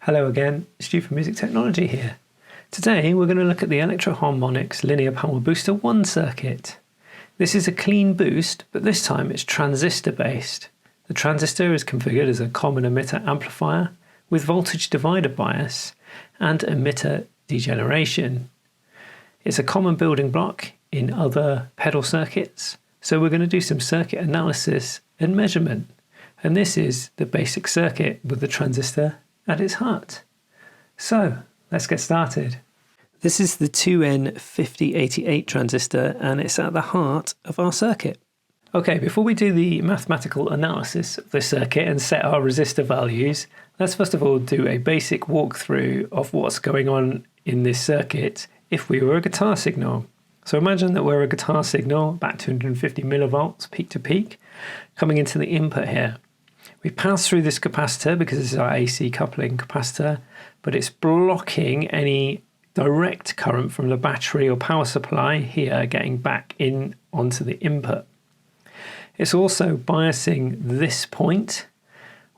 Hello again, Stu from Music Technology here. Today we're going to look at the Electro-Harmonix Linear Power Booster 1 circuit. This is a clean boost, but this time it's transistor based. The transistor is configured as a Common Emitter Amplifier with voltage divider bias and emitter degeneration. It's a common building block in other pedal circuits, so we're going to do some circuit analysis and measurement. And this is the basic circuit with the transistor at its heart. So let's get started. This is the 2N5088 transistor and it's at the heart of our circuit. Okay, before we do the mathematical analysis of the circuit and set our resistor values, let's first of all do a basic walkthrough of what's going on in this circuit if we were a guitar signal. So imagine that we're a guitar signal, about 250 millivolts peak to peak, coming into the input here. We pass through this capacitor because this is our AC coupling capacitor, but it's blocking any direct current from the battery or power supply here getting back in onto the input. It's also biasing this point,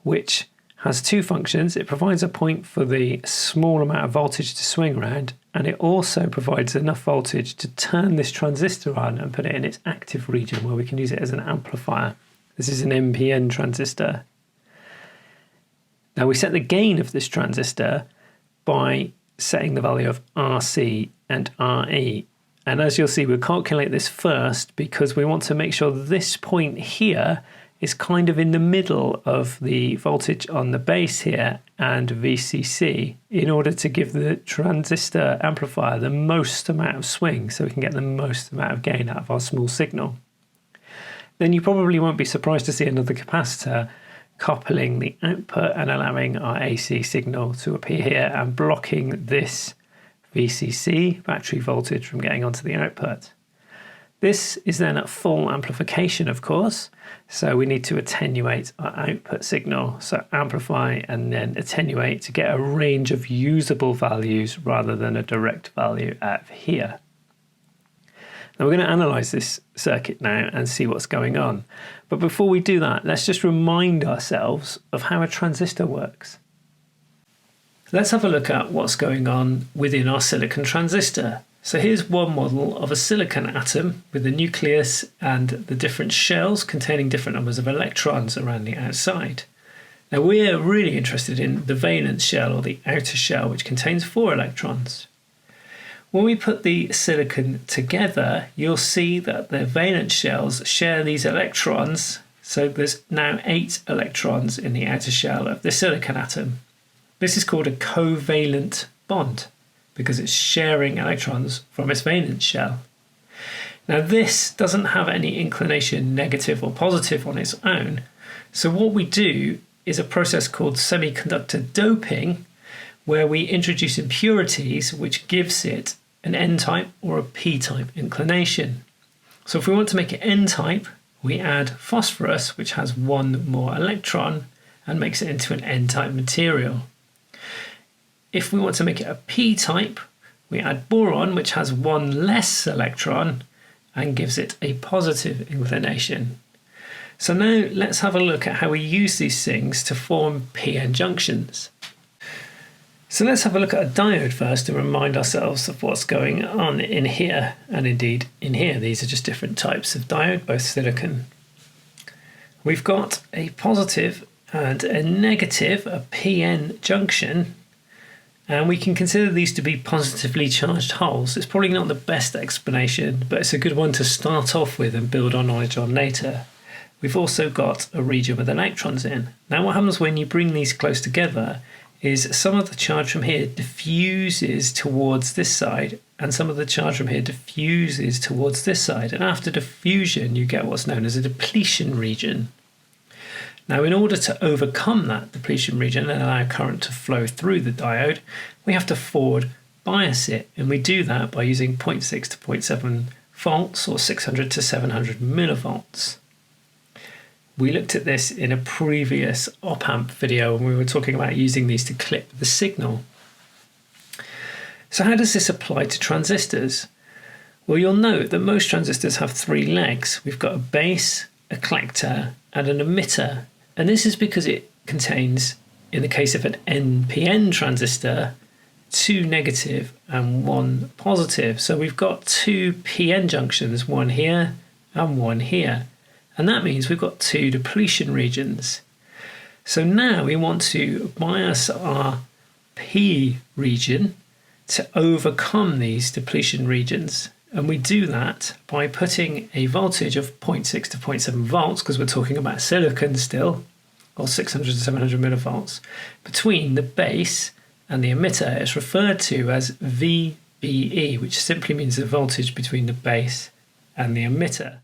which has two functions. It provides a point for the small amount of voltage to swing around, and it also provides enough voltage to turn this transistor on and put it in its active region where we can use it as an amplifier. This is an NPN transistor. Now we set the gain of this transistor by setting the value of RC and RE. And as you'll see, we'll calculate this first because we want to make sure this point here is kind of in the middle of the voltage on the base here and VCC in order to give the transistor amplifier the most amount of swing so we can get the most amount of gain out of our small signal. Then you probably won't be surprised to see another capacitor coupling the output and allowing our AC signal to appear here and blocking this VCC battery voltage from getting onto the output. This is then at full amplification, of course, so we need to attenuate our output signal. So amplify and then attenuate to get a range of usable values rather than a direct value out of here. Now we're going to analyze this circuit now and see what's going on. But before we do that, let's just remind ourselves of how a transistor works. Let's have a look at what's going on within our silicon transistor. So here's one model of a silicon atom with the nucleus and the different shells containing different numbers of electrons around the outside. Now we're really interested in the valence shell or the outer shell, which contains 4 electrons. When we put the silicon together, you'll see that the valence shells share these electrons. So there's now 8 electrons in the outer shell of the silicon atom. This is called a covalent bond because it's sharing electrons from its valence shell. Now this doesn't have any inclination negative or positive on its own. So what we do is a process called semiconductor doping, where we introduce impurities which gives it an N-type or a P-type inclination. So if we want to make it N-type, we add phosphorus, which has 1 more electron, and makes it into an N-type material. If we want to make it a P-type, we add boron, which has 1 less electron, and gives it a positive inclination. So now let's have a look at how we use these things to form PN junctions. So let's have a look at a diode first to remind ourselves of what's going on in here, and indeed in here. These are just different types of diode, both silicon. We've got a positive and a negative, a PN junction, and we can consider these to be positively charged holes. It's probably not the best explanation, but it's a good one to start off with and build our knowledge on later. We've also got a region with electrons in. Now what happens when you bring these close together is some of the charge from here diffuses towards this side and some of the charge from here diffuses towards this side. And after diffusion, you get what's known as a depletion region. Now, in order to overcome that depletion region and allow current to flow through the diode, we have to forward bias it. And we do that by using 0.6 to 0.7 volts or 600 to 700 millivolts. We looked at this in a previous op-amp video when we were talking about using these to clip the signal. So how does this apply to transistors? Well, you'll note that most transistors have 3 legs. We've got a base, a collector, and an emitter. And this is because it contains in the case of an NPN transistor, 2 negative and 1 positive. So we've got 2 PN junctions, one here and one here. And that means we've got 2 depletion regions. So now we want to bias our P region to overcome these depletion regions. And we do that by putting a voltage of 0.6 to 0.7 volts, because we're talking about silicon still, or 600 to 700 millivolts, between the base and the emitter. It's referred to as VBE, which simply means the voltage between the base and the emitter.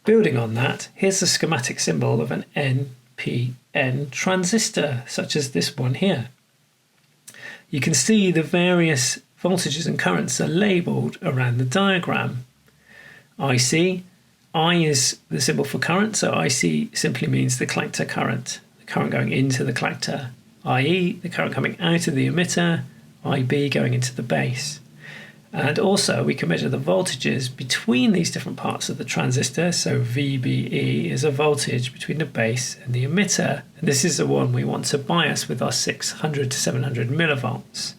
Building on that, here's the schematic symbol of an NPN transistor, such as this one here. You can see the various voltages and currents are labelled around the diagram. IC, I is the symbol for current, so IC simply means the collector current, the current going into the collector. IE, the current coming out of the emitter. IB going into the base. And also we can measure the voltages between these different parts of the transistor. So VBE is a voltage between the base and the emitter. And this is the one we want to bias with our 600 to 700 millivolts.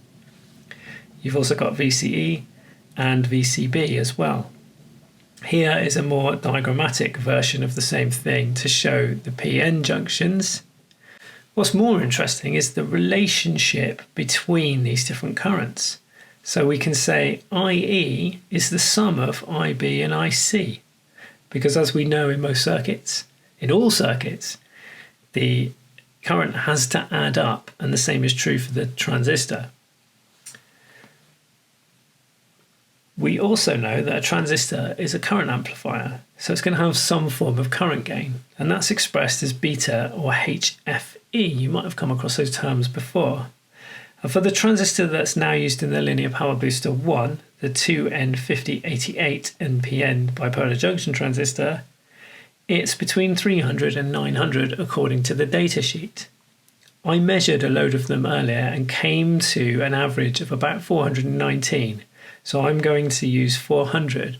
You've also got VCE and VCB as well. Here is a more diagrammatic version of the same thing to show the PN junctions. What's more interesting is the relationship between these different currents. So we can say IE is the sum of IB and IC, because as we know in most circuits, in all circuits, the current has to add up, and the same is true for the transistor. We also know that a transistor is a current amplifier, so it's going to have some form of current gain, and that's expressed as beta or HFE. You might have come across those terms before. And for the transistor that's now used in the Linear Power Booster 1, the 2N5088 NPN bipolar junction transistor, it's between 300 and 900 according to the datasheet. I measured a load of them earlier and came to an average of about 419, so I'm going to use 400.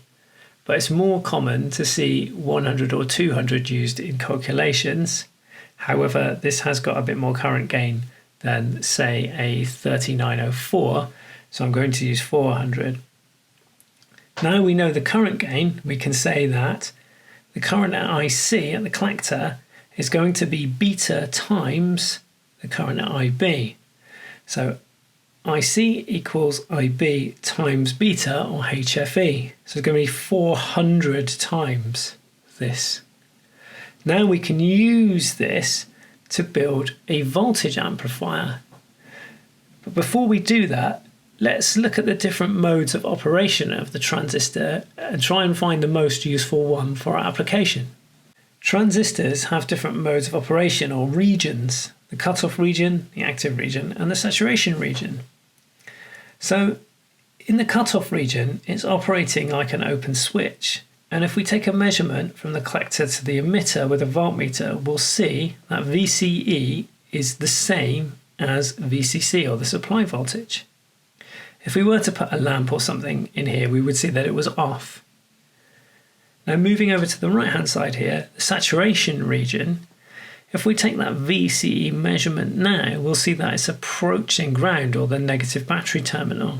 But it's more common to see 100 or 200 used in calculations. However, this has got a bit more current gain than, say, a 3904, so I'm going to use 400. Now we know the current gain, we can say that the current at IC at the collector is going to be beta times the current at IB. So IC equals IB times beta, or HFE. So it's going to be 400 times this. Now we can use this to build a voltage amplifier. But before we do that, let's look at the different modes of operation of the transistor and try and find the most useful one for our application. Transistors have different modes of operation, or regions: the cutoff region, the active region, and the saturation region. So in the cutoff region, it's operating like an open switch. And if we take a measurement from the collector to the emitter with a voltmeter, we'll see that VCE is the same as VCC, or the supply voltage. If we were to put a lamp or something in here, we would see that it was off. Now moving over to the right hand side here, the saturation region, if we take that VCE measurement now, we'll see that it's approaching ground, or the negative battery terminal.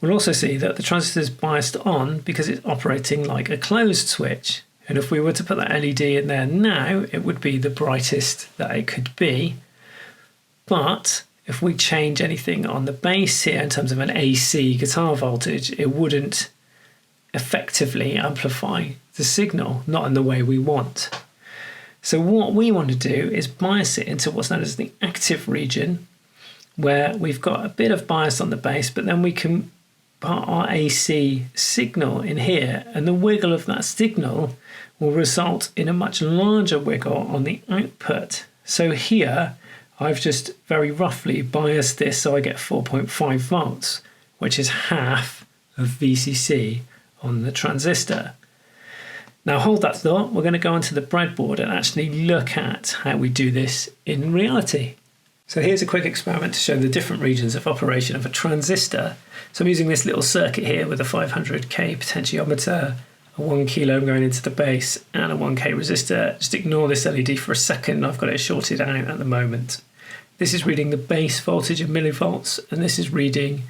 We'll also see that the transistor is biased on because it's operating like a closed switch. And if we were to put that LED in there now, it would be the brightest that it could be. But if we change anything on the base here in terms of an AC guitar voltage, it wouldn't effectively amplify the signal, not in the way we want. So what we want to do is bias it into what's known as the active region, where we've got a bit of bias on the base, but then we can put our AC signal in here, and the wiggle of that signal will result in a much larger wiggle on the output. So here I've just very roughly biased this so I get 4.5 volts, which is half of VCC on the transistor. Now hold that thought, we're going to go onto the breadboard and actually look at how we do this in reality. So here's a quick experiment to show the different regions of operation of a transistor. So I'm using this little circuit here with a 500k potentiometer, a 1 kilo ohm going into the base and a 1k resistor. Just ignore this LED for a second, I've got it shorted out at the moment. This is reading the base voltage in millivolts, and this is reading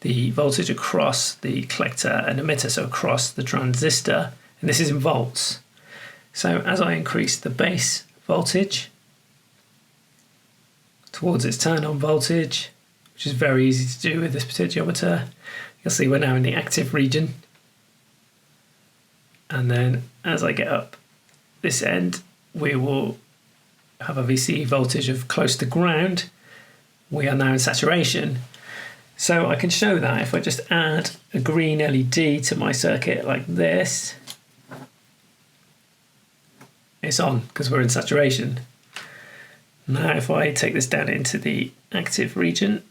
the voltage across the collector and emitter, so across the transistor, and this is in volts. So as I increase the base voltage towards its turn-on voltage, which is very easy to do with this potentiometer, you'll see we're now in the active region. And then as I get up this end, we will have a VCE voltage of close to ground. We are now in saturation. So I can show that if I just add a green LED to my circuit like this, it's on because we're in saturation. Now if I take this down into the active region,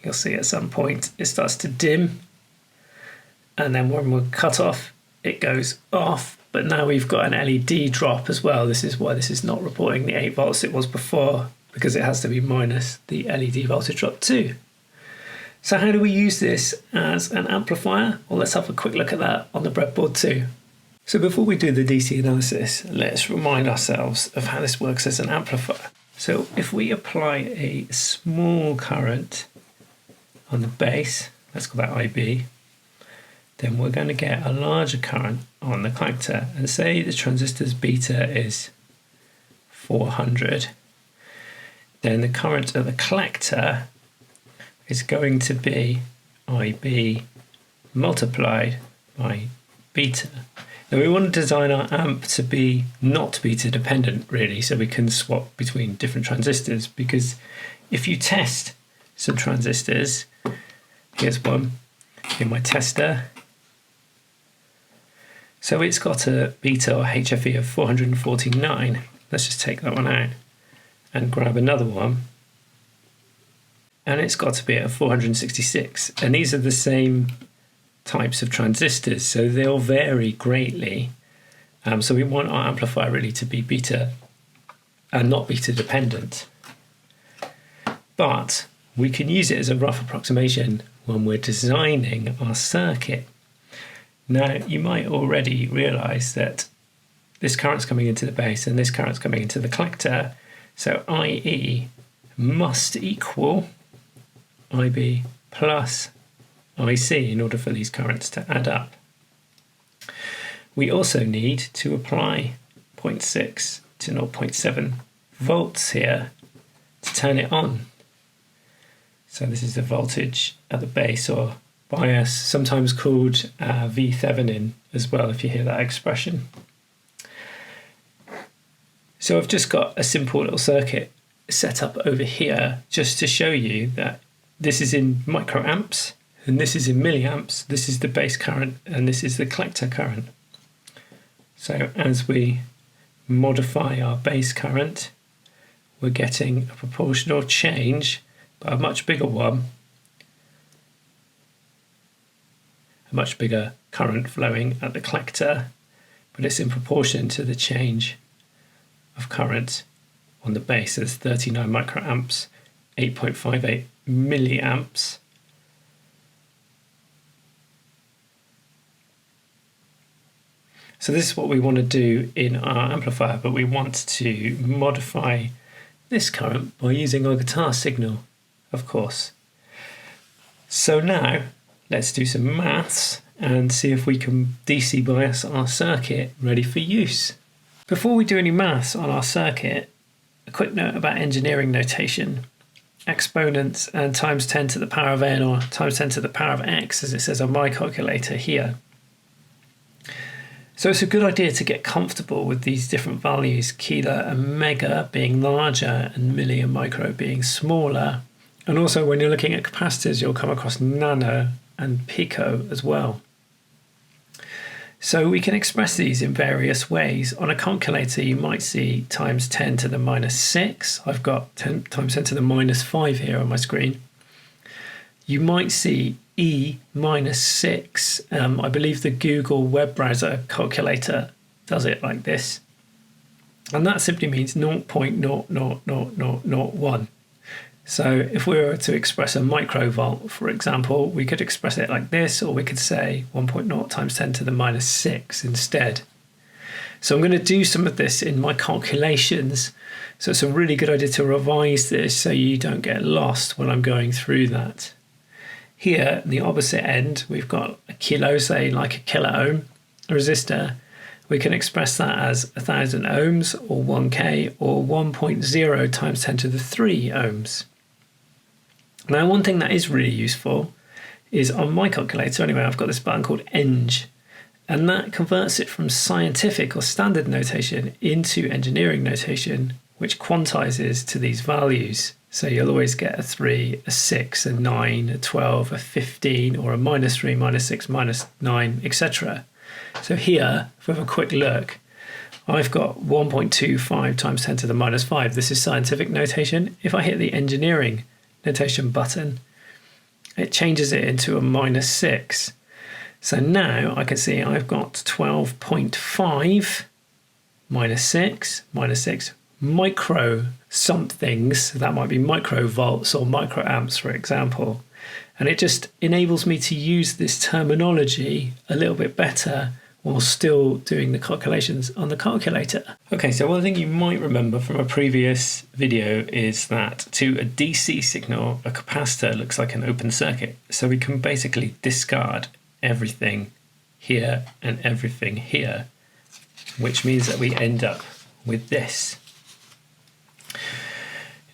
you'll see at some point it starts to dim, and then when we're cut off it goes off, but now we've got an LED drop as well. This is why this is not reporting the 8 volts it was before, because it has to be minus the LED voltage drop too. So how do we use this as an amplifier? Well, let's have a quick look at that on the breadboard too. So before we do the DC analysis, let's remind ourselves of how this works as an amplifier. So if we apply a small current on the base, let's call that IB, then we're going to get a larger current on the collector. And say the transistor's beta is 400, then the current of the collector is going to be IB multiplied by beta. Now we want to design our amp to be not beta dependent really, so we can swap between different transistors, because if you test some transistors, here's one in my tester. So it's got a beta or HFE of 449. Let's just take that one out and grab another one. And it's got to be at 466. And these are the same types of transistors, so they'll vary greatly. So we want our amplifier really to be beta and not beta dependent. But we can use it as a rough approximation when we're designing our circuit. Now, you might already realize that this current's coming into the base and this current's coming into the collector. So IE must equal IB plus IC in order for these currents to add up. We also need to apply 0.6 to 0.7 volts here to turn it on. So this is the voltage at the base, or bias, sometimes called V-Thevenin as well, if you hear that expression. So I've just got a simple little circuit set up over here just to show you that this is in microamps and this is in milliamps. This is the base current and this is the collector current. So as we modify our base current, we're getting a proportional change, but a much bigger one, a much bigger current flowing at the collector, but it's in proportion to the change of current on the base. There's 39 microamps, 8.58 milliamps. So this is what we want to do in our amplifier, but we want to modify this current by using our guitar signal, of course. So now let's do some maths and see if we can DC bias our circuit ready for use. Before we do any maths on our circuit, a quick note about engineering notation. Exponents and times 10 to the power of n or times 10 to the power of x, as it says on my calculator here. So it's a good idea to get comfortable with these different values, kilo and mega being larger and milli and micro being smaller. And also when you're looking at capacitors, you'll come across nano and pico as well. So we can express these in various ways. On a calculator, you might see times 10 to the minus 6. I've got 10 times 10 to the minus 5 here on my screen. You might see E minus 6. I believe the Google web browser calculator does it like this. And that simply means 0.00001. So if we were to express a microvolt, for example, we could express it like this, or we could say 1.0 times 10 to the minus 6 instead. So I'm going to do some of this in my calculations. So it's a really good idea to revise this so you don't get lost when I'm going through that. Here, the opposite end, we've got a kilo, say like a kilo ohm resistor. We can express that as 1000 ohms or 1K or 1.0 times 10 to the 3 ohms. Now, one thing that is really useful is on my calculator, anyway, I've got this button called Eng, and that converts it from scientific or standard notation into engineering notation, which quantizes to these values. So you'll always get a 3, a 6, a 9, a 12, a 15, or a minus 3, minus 6, minus 9, etc. So here, if we have a quick look, I've got 1.25 times 10 to the minus 5. This is scientific notation. If I hit the engineering notation button, it changes it into a minus 6. So now I can see I've got 12.5 minus 6 micro somethings. That might be microvolts or microamps, for example. And it just enables me to use this terminology a little bit better while still doing the calculations on the calculator. Okay, so one thing you might remember from a previous video is that to a DC signal, a capacitor looks like an open circuit. So we can basically discard everything here and everything here, which means that we end up with this.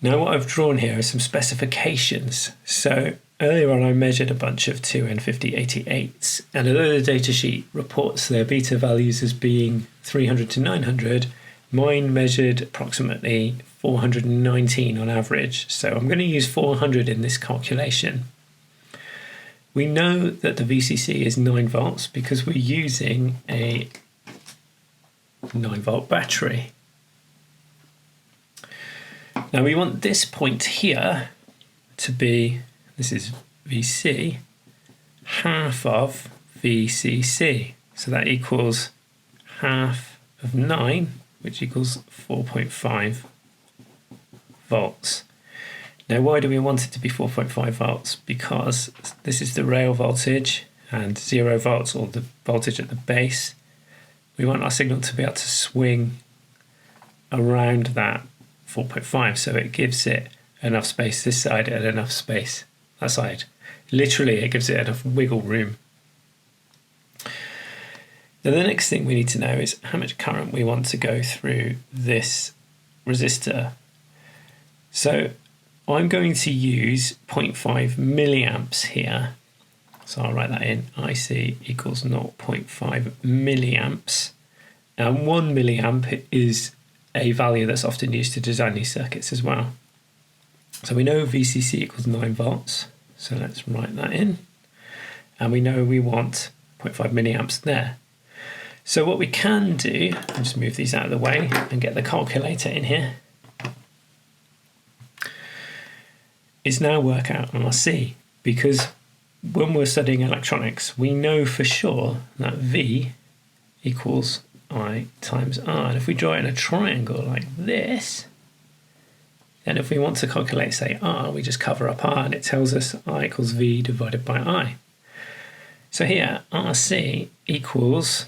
Now what I've drawn here are some specifications. So earlier on I measured a bunch of 2N5088s, and although the datasheet reports their beta values as being 300 to 900, mine measured approximately 419 on average. So I'm going to use 400 in this calculation. We know that the VCC is 9 volts because we're using a 9-volt battery. Now we want this point here to be, this is VC, half of VCC. So that equals half of 9, which equals 4.5 volts. Now, why do we want it to be 4.5 volts? Because this is the rail voltage and 0 volts, or the voltage at the base. We want our signal to be able to swing around that 4.5, so it gives it enough space this side and enough space that side. Literally, it gives it enough wiggle room. Now, the next thing we need to know is how much current we want to go through this resistor. So I'm going to use 0.5 milliamps here. So I'll write that in. IC equals 0.5 milliamps. And 1 milliamp is a value that's often used to design these circuits as well. So we know VCC equals 9 volts. So let's write that in. And we know we want 0.5 milliamps there. So what we can do, I'll just move these out of the way and get the calculator in here, is now work out RC, because when we're studying electronics, we know for sure that V equals I times R. And if we draw it in a triangle like this, then if we want to calculate, say, R, we just cover up R and it tells us I equals V divided by I. So here, RC equals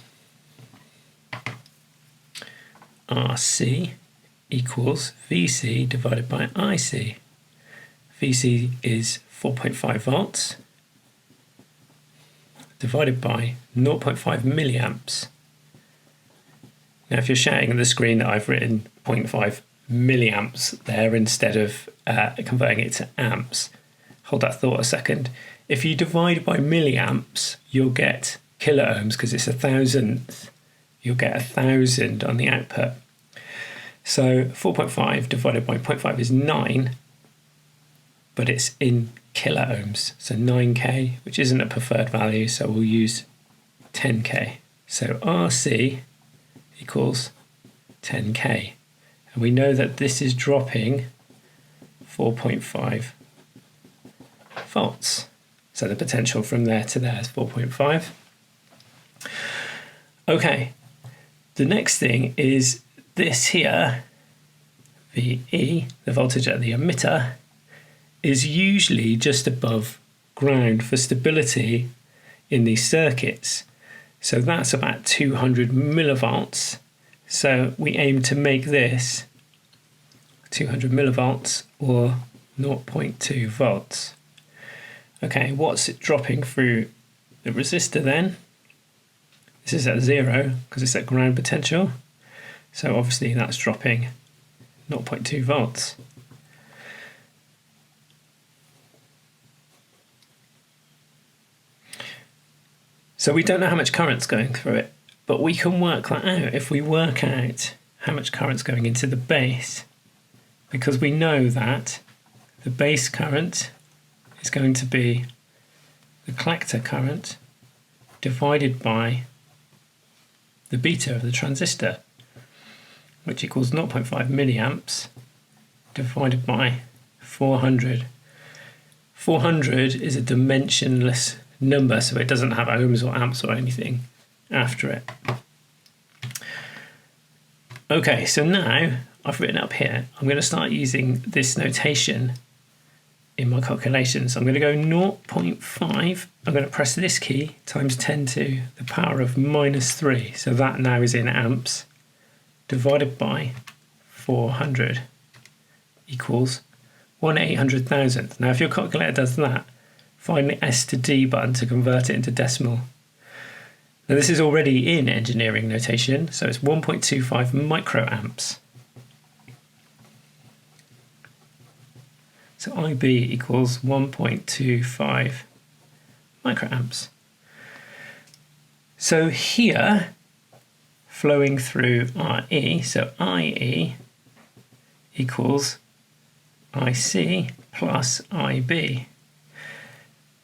VC divided by IC. VC is 4.5 volts divided by 0.5 milliamps. Now, if you're shouting at the screen that I've written 0.5 milliamps there instead of converting it to amps, hold that thought a second. If you divide by milliamps, you'll get kilo ohms because it's 1,000th. You'll get 1,000 on the output. So 4.5 divided by 0.5 is 9, but it's in kilo ohms. So 9K, which isn't a preferred value, so we'll use 10K. So RC equals 10K. And we know that this is dropping 4.5 volts. So the potential from there to there is 4.5. Okay, the next thing is this here, VE, the voltage at the emitter, is usually just above ground for stability in these circuits. So that's about 200 millivolts. So we aim to make this 200 millivolts or 0.2 volts. Okay, what's it dropping through the resistor then? This is at 0 because it's at ground potential. So obviously that's dropping 0.2 volts. So we don't know how much current's going through it, but we can work that out if we work out how much current's going into the base, because we know that the base current is going to be the collector current divided by the beta of the transistor, which equals 0.5 milliamps divided by 400. 400 is a dimensionless number, so it doesn't have ohms or amps or anything after it. Okay, so now I've written up here, I'm going to start using this notation in my calculations. I'm going to go 0.5, I'm going to press this key times 10 to the power of -3, so that now is in amps, divided by 400 equals 1/800,000. Now if your calculator does that, find the S to D button to convert it into decimal. Now this is already in engineering notation, so it's 1.25 microamps. So IB equals 1.25 microamps. So here, flowing through RE, so IE equals IC plus IB.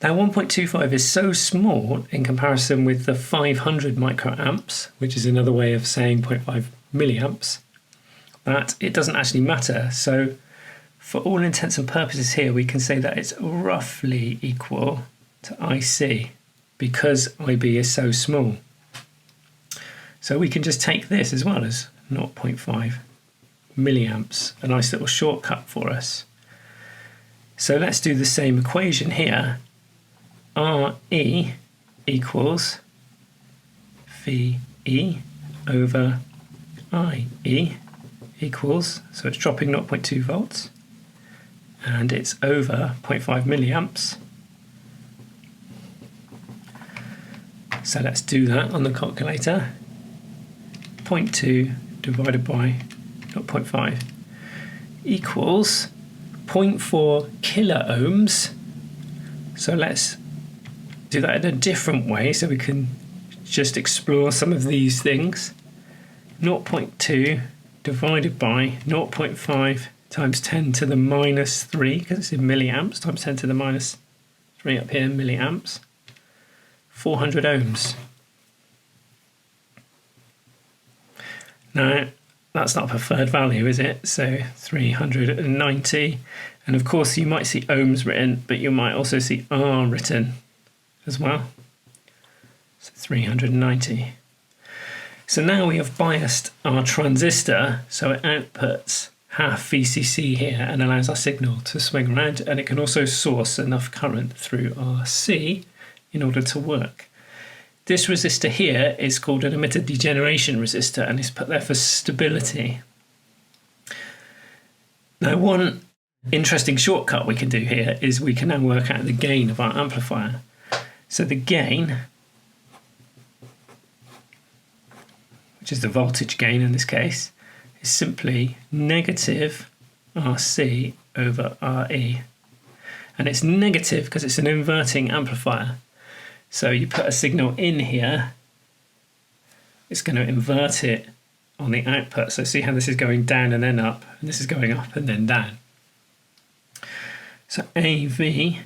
Now 1.25 is so small in comparison with the 500 microamps, which is another way of saying 0.5 milliamps, that it doesn't actually matter. So for all intents and purposes here, we can say that it's roughly equal to IC because IB is so small. So we can just take this as well as 0.5 milliamps, a nice little shortcut for us. So let's do the same equation here. RE equals VE over IE equals, so it's dropping 0.2 volts and it's over 0.5 milliamps. So let's do that on the calculator. 0.2 divided by 0.5 equals 0.4 kilo ohms. So let's do that in a different way so we can just explore some of these things. 0.2 divided by 0.5 times 10 to the -3, because it's in milliamps, times 10 to the -3 up here, milliamps. 400 ohms. Now, that's not a preferred value, is it? So 390. And of course, you might see ohms written, but you might also see R written as well. So 390. So now we have biased our transistor, so it outputs half VCC here and allows our signal to swing around, and it can also source enough current through RC in order to work. This resistor here is called an emitter degeneration resistor and is put there for stability. Now, one interesting shortcut we can do here is we can now work out the gain of our amplifier. So the gain, which is the voltage gain in this case, is simply negative RC over RE. And it's negative because it's an inverting amplifier. So you put a signal in here, it's going to invert it on the output. So see how this is going down and then up, and this is going up and then down. So AV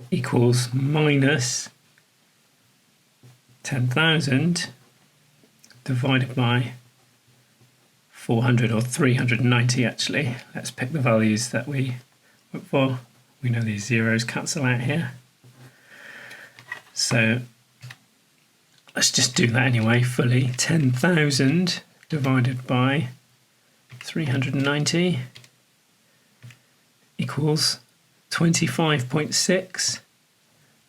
equals minus 10,000 divided by 400, or 390 actually. Let's pick the values that we went for. We know these zeros cancel out here. So let's just do that anyway fully. 10,000 divided by 390 equals 25.6.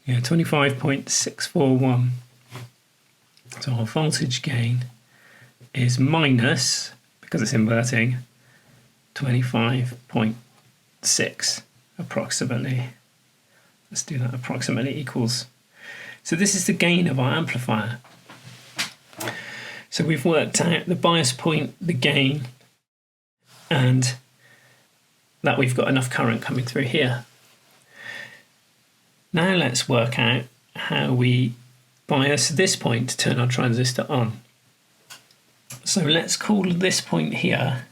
Yeah, 25.641. So our voltage gain is minus, because it's inverting, 25.6 approximately. Let's do that. Approximately equals. So this is the gain of our amplifier. So we've worked out the bias point, the gain, and that we've got enough current coming through here. Now let's work out how we bias this point to turn our transistor on. So let's call this point here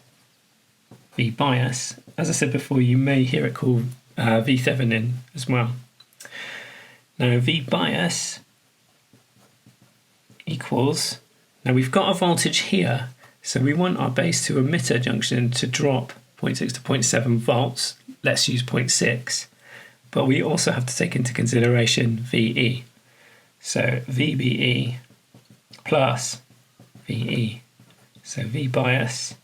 V bias. As I said before, you may hear it called V as well. Now V bias equals, now we've got a voltage here, so we want our base to emitter junction to drop 0.6 to 0.7 volts. Let's use 0.6. But we also have to take into consideration VE. So VBE plus VE. So V bias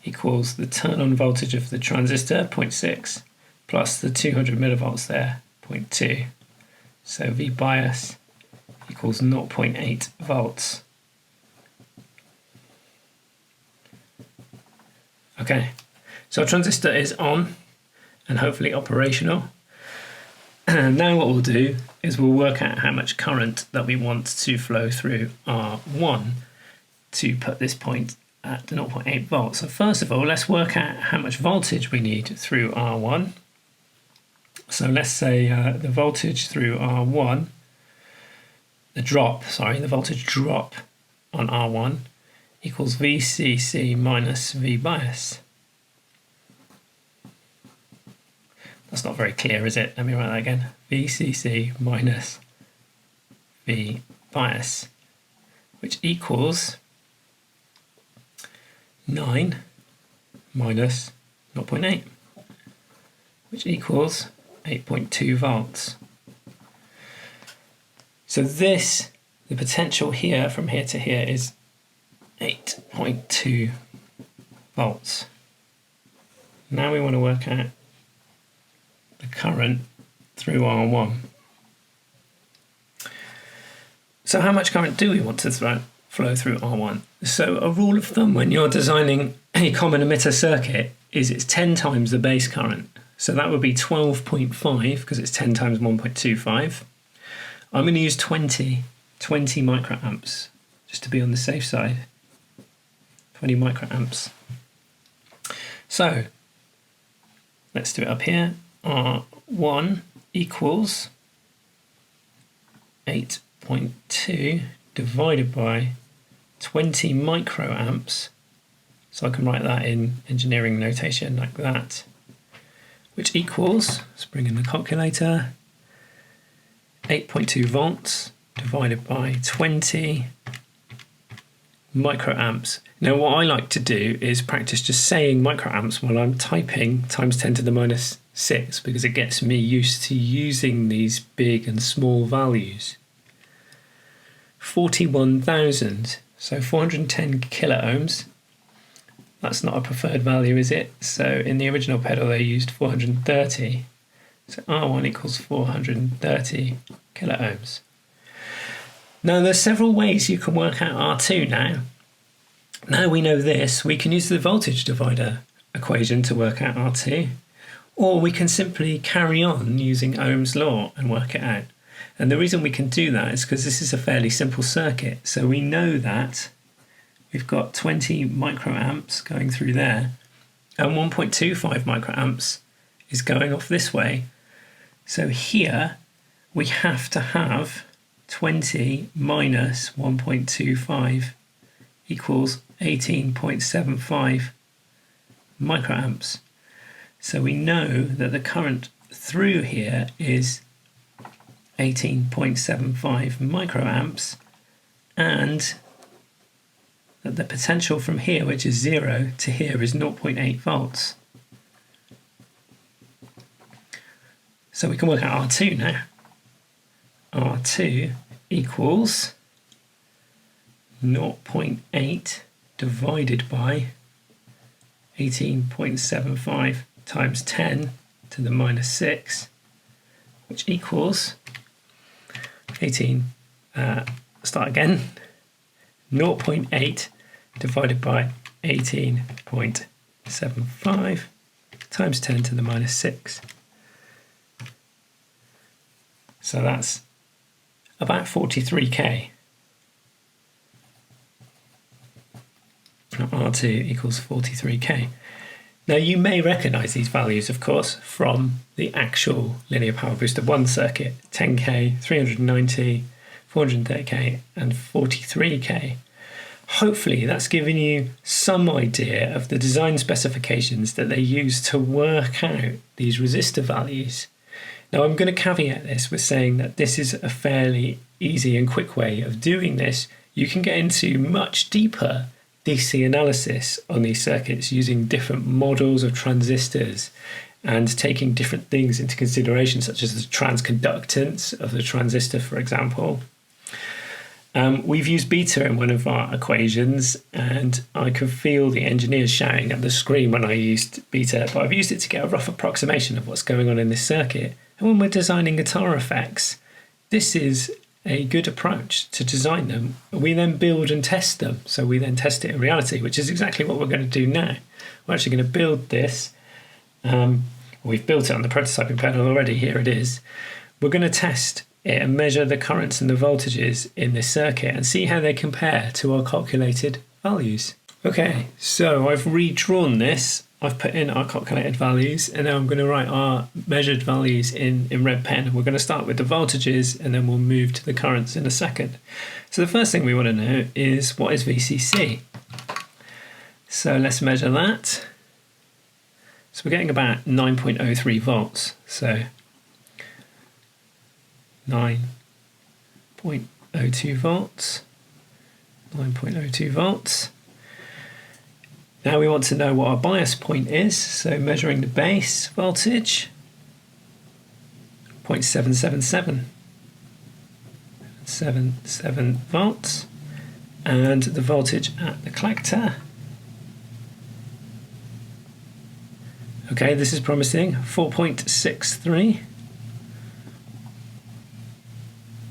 equals the turn-on voltage of the transistor, 0.6, plus the 200 millivolts there, 0.2. So V bias equals 0.8 volts. Okay, so our transistor is on and hopefully operational. And now what we'll do is we'll work out how much current that we want to flow through R1 to put this point at 0.8 volts. So first of all, let's work out how much voltage we need through R1. So let's say the voltage through R1, the voltage drop on R1 equals VCC minus V bias. That's not very clear, is it? Let me write that again. VCC minus V bias, which equals 9 minus 0.8, which equals 8.2 volts. So this, the potential here from here to here is 8.2 volts. Now we want to work out the current through R1. So how much current do we want to flow through R1? So a rule of thumb when you're designing a common emitter circuit is it's 10 times the base current. So that would be 12.5 because it's 10 times 1.25. I'm going to use 20 microamps just to be on the safe side. 20 microamps. So let's do it up here. R1 equals 8.2 divided by 20 microamps. So I can write that in engineering notation like that, which equals, let's bring in the calculator, 8.2 volts divided by 20 microamps. Now what I like to do is practice just saying microamps while I'm typing times 10 to the minus 6 because it gets me used to using these big and small values. 41,000, so 410 kilo ohms. That's not a preferred value, is it? So in the original pedal they used 430. So R1 equals 430 kilo ohms. Now there's several ways you can work out R2 now. Now we know this, we can use the voltage divider equation to work out R2, or we can simply carry on using Ohm's law and work it out. And the reason we can do that is because this is a fairly simple circuit. So we know that we've got 20 microamps going through there, and 1.25 microamps is going off this way. So here we have to have 20 minus 1.25 equals 18.75 microamps. So we know that the current through here is 18.75 microamps, and that the potential from here, which is 0 to here, is 0.8 volts. So we can work out R2 now. R2 equals 0.8 divided by 18.75 times 10 to the minus 6, which equals 18, start again, 0.8 divided by 18.75 times 10 to the minus 6. So that's about 43k. R2 equals 43k. Now you may recognise these values, of course, from the actual Linear Power Booster 1 circuit, 10k, 390, 430k and 43k. Hopefully that's given you some idea of the design specifications that they use to work out these resistor values. Now I'm going to caveat this with saying that this is a fairly easy and quick way of doing this. You can get into much deeper DC analysis on these circuits using different models of transistors and taking different things into consideration, such as the transconductance of the transistor, for example. We've used beta in one of our equations, and I could feel the engineers shouting at the screen when I used beta, but I've used it to get a rough approximation of what's going on in this circuit. And when we're designing guitar effects, this is a good approach to design them. We then build and test them. So we then test it in reality, which is exactly what we're going to do now. We're actually going to build this. We've built it on the prototyping panel already. Here it is. We're going to test it and measure the currents and the voltages in this circuit and see how they compare to our calculated values. Okay, so I've redrawn this. I've put in our calculated values, and now I'm going to write our measured values in red pen. We're going to start with the voltages, and then we'll move to the currents in a second. So the first thing we want to know is, what is VCC? So let's measure that. So we're getting about 9.03 volts. So 9.02 volts. 9.02 volts. Now we want to know what our bias point is, so measuring the base voltage, 0.777, 77 volts, and the voltage at the collector. Okay, this is promising, 4.63.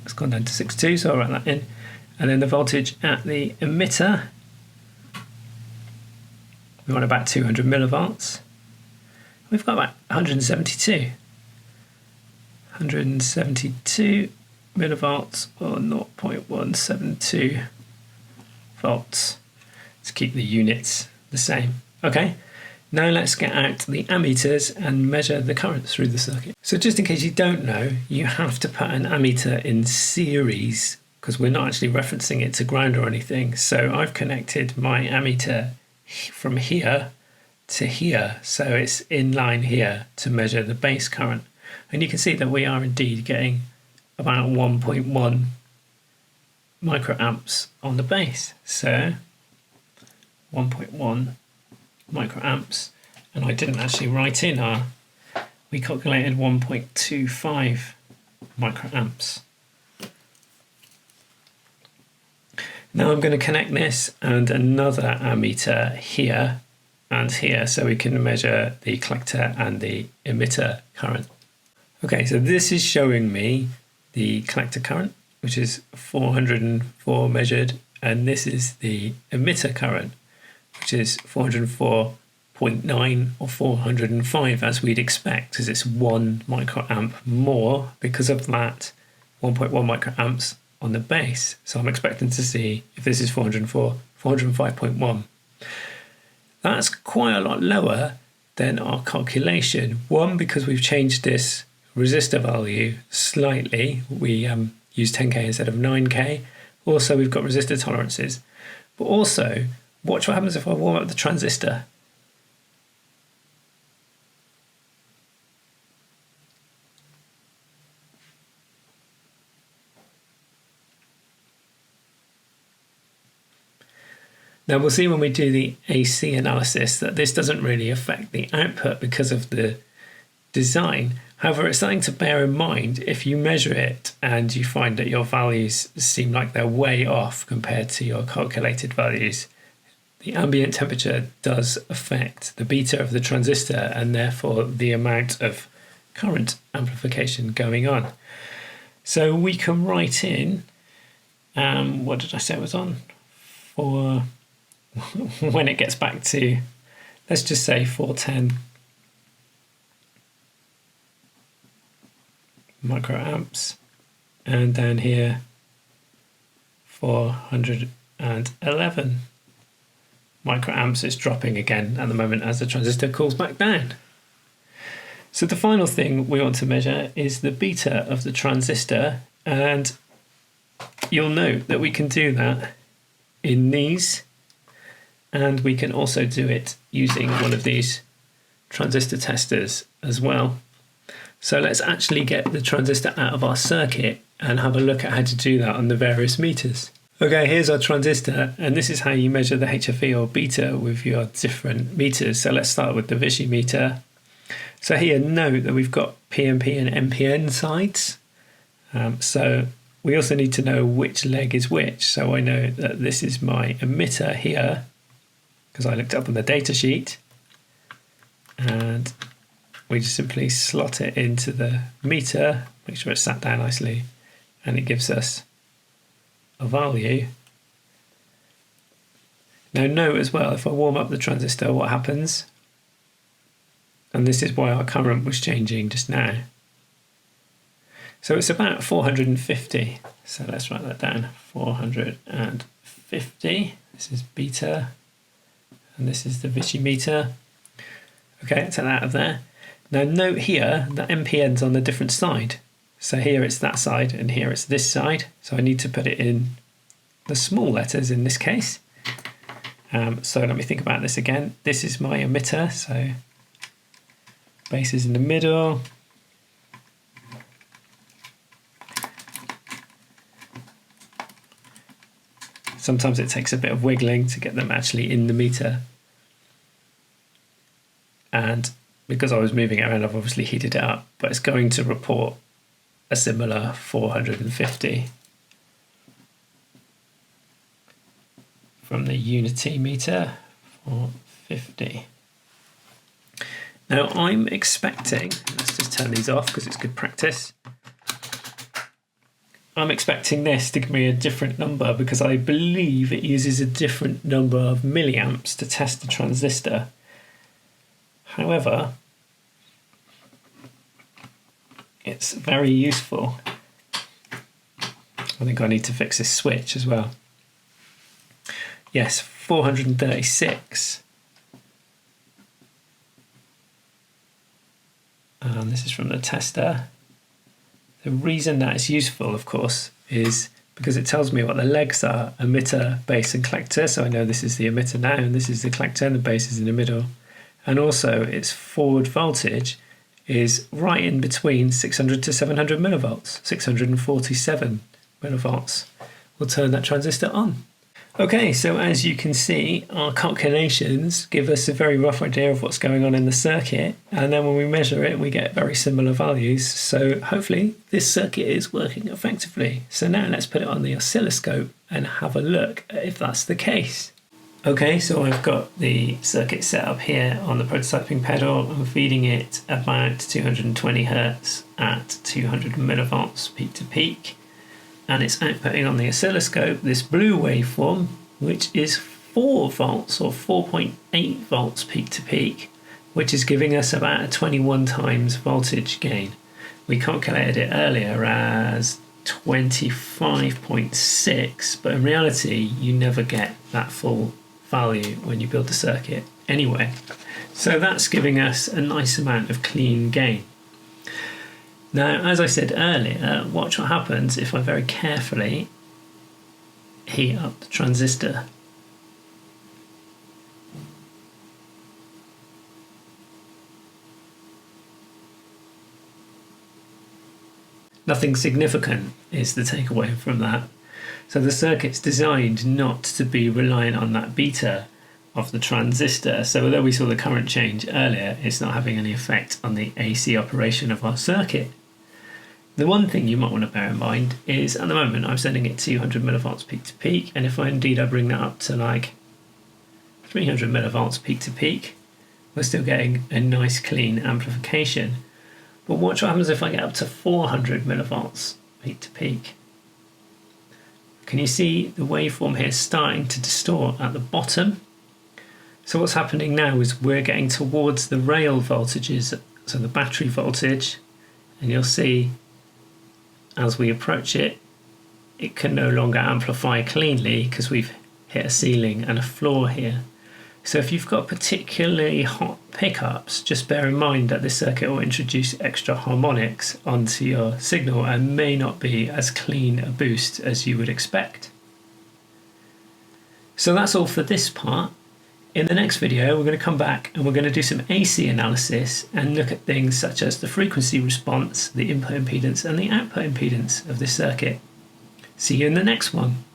It's gone down to 6.2, so I'll write that in. And then the voltage at the emitter, we want about 200 millivolts. We've got about 172 millivolts, or 0.172 volts, to keep the units the same. Okay, now let's get out the ammeters and measure the current through the circuit. So just in case you don't know, you have to put an ammeter in series because we're not actually referencing it to ground or anything. So I've connected my ammeter from here to here, so it's in line here to measure the base current, and you can see that we are indeed getting about 1.1 microamps on the base. So 1.1 microamps, and I didn't actually write in we calculated 1.25 microamps. Now I'm going to connect this and another ammeter here and here, so we can measure the collector and the emitter current. Okay, so this is showing me the collector current, which is 404 measured, and this is the emitter current, which is 404.9 or 405, as we'd expect, because it's 1 microamp more because of that 1.1 microamps on the base. So I'm expecting to see, if this is 404, 405.1. That's quite a lot lower than our calculation. One, because we've changed this resistor value slightly. We used 10k instead of 9k. Also, we've got resistor tolerances. But also, watch what happens if I warm up the transistor. Now we'll see when we do the AC analysis that this doesn't really affect the output because of the design. However, it's something to bear in mind if you measure it and you find that your values seem like they're way off compared to your calculated values. The ambient temperature does affect the beta of the transistor, and therefore the amount of current amplification going on. So we can write in, what did I say it was on? For when it gets back to, let's just say 410 microamps, and then here 411 microamps. Is dropping again at the moment as the transistor cools back down. So the final thing we want to measure is the beta of the transistor, and you'll note that we can do that in these, and we can also do it using one of these transistor testers as well. So let's actually get the transistor out of our circuit and have a look at how to do that on the various meters. Okay, here's our transistor, and this is how you measure the HFE or beta with your different meters. So let's start with the Vichy meter. So here, note that we've got PNP and NPN sides. So we also need to know which leg is which. So I know that this is my emitter here, because I looked up on the data sheet, and we just simply slot it into the meter, make sure it's sat down nicely, and it gives us a value. Now note as well, if I warm up the transistor, what happens? And this is why our current was changing just now. So it's about 450. So let's write that down, 450. This is beta, and this is the Vichy meter. Okay, take that out of there. Now note here that NPN's on a different side. So here it's that side and here it's this side. So I need to put it in the small letters in this case. So let me think about this again. This is my emitter, so base is in the middle. Sometimes it takes a bit of wiggling to get them actually in the meter. And because I was moving it around, I've obviously heated it up, but it's going to report a similar 450 from the unity meter, 450. Now I'm expecting, let's just turn these off because it's good practice. I'm expecting this to give me a different number because I believe it uses a different number of milliamps to test the transistor. However, it's very useful. I think I need to fix this switch as well. Yes, 436. And this is from the tester. The reason that it's useful, of course, is because it tells me what the legs are, emitter, base and collector. So I know this is the emitter now, and this is the collector, and the base is in the middle. And also its forward voltage is right in between 600 to 700 millivolts. 647 millivolts will turn that transistor on. Okay, so as you can see, our calculations give us a very rough idea of what's going on in the circuit, and then when we measure it, we get very similar values. So hopefully this circuit is working effectively. So now let's put it on the oscilloscope and have a look at if that's the case. Okay, so I've got the circuit set up here on the prototyping pedal. I'm feeding it about 220 Hertz at 200 millivolts peak to peak. And it's outputting on the oscilloscope this blue waveform, which is 4 volts or 4.8 volts peak to peak, which is giving us about a 21 times voltage gain. We calculated it earlier as 25.6, but in reality, you never get that full value when you build the circuit anyway. So that's giving us a nice amount of clean gain. Now, as I said earlier, watch what happens if I very carefully heat up the transistor. Nothing significant is the takeaway from that. So the circuit's designed not to be reliant on that beta of the transistor. So although we saw the current change earlier, it's not having any effect on the AC operation of our circuit. The one thing you might want to bear in mind is at the moment I'm sending it 200 millivolts peak to peak, and if I bring that up to like 300 millivolts peak to peak, we're still getting a nice clean amplification. But watch what happens if I get up to 400 millivolts peak to peak. Can you see the waveform here starting to distort at the bottom? So what's happening now is we're getting towards the rail voltages, so the battery voltage, and you'll see as we approach it, it can no longer amplify cleanly because we've hit a ceiling and a floor here. So if you've got particularly hot pickups, just bear in mind that this circuit will introduce extra harmonics onto your signal and may not be as clean a boost as you would expect. So that's all for this part. In the next video, we're going to come back and we're going to do some AC analysis and look at things such as the frequency response, the input impedance and the output impedance of this circuit. See you in the next one.